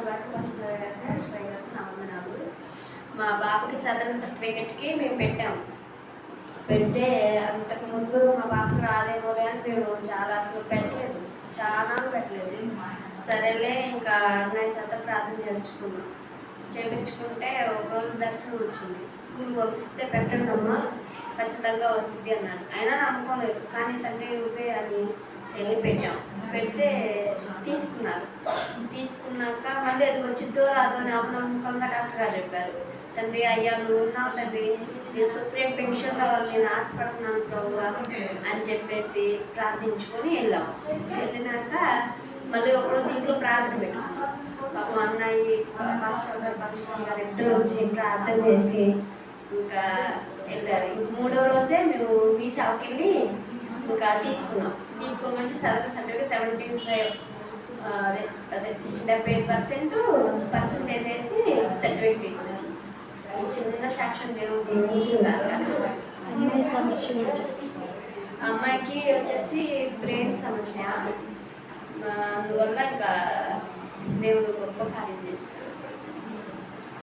వరకు నా వందనాలు. మా బాబుకి సదరన్ సర్టిఫికెట్కి మేము పెట్టాము. పెడితే అంతకుముందు మా బాబుకి రాదేమో అని మేము చాలా అసలు పెట్టలేదు, చాలా పెట్టలేదు. సరేలే ఇంకా అన్నయ్య చేత ప్రార్థన చేయించుకుంటే ఒకరోజు దర్శనం వచ్చింది. స్కూల్ పంపిస్తే పెట్టండమ్మా ఖచ్చితంగా వచ్చింది అన్నాడు. అయినా నమ్మకం కానీ తండ్రి నువ్వే అని వెళ్ళి పెట్టాం. పెడితే తీసుకున్నాక మళ్ళీ అది వచ్చిద్దో రాదో అని అపనమ్మకంగా డాక్టర్ గారు చెప్పారు. తండ్రి అయ్యా నువ్వు ఉన్నావు తండ్రి, నేను సుప్రీం పెన్షన్లో నేను ఆశపడుతున్నాను ప్రభువా అని చెప్పేసి ప్రార్థించుకొని వెళ్ళాము. వెళ్ళినాక మళ్ళీ ఒకరోజు ఇంట్లో ప్రార్థన పెట్టుకున్నాం. పాపం అన్నయ్య పాస్టర్ గారు ఇద్దరు వచ్చి ప్రార్థన చేసి ఇంకా వెళ్ళారు. మూడో రోజే మేము మీ సేవకి వెళ్ళి ఇంకా తీసుకోమంటే సర్టిఫికేట్ 75 పర్సెంటేజ్ వేసి సర్టిఫికేట్ ఇచ్చారు. ఈ చిన్న సాక్ష్యం దేవుడు అమ్మాయికి వచ్చేసి బ్రెయిన్ సమస్య, అందువల్ల ఇంకా దేవుడు గొప్ప కార్యం చేశారు.